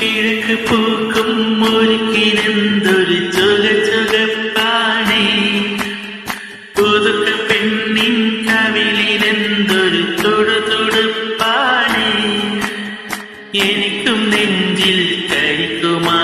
കിഴക്ക് പൂക്കും മുരുക്കിനെന്തൊരു ചുകപ്പാണേ, പുതുക്ക പെണ്ണിൻ കവിളിലെന്തൊരു തുടുതുടുപ്പാണേ, എനിക്കും നെഞ്ചിൽ കഴിക്കുമാ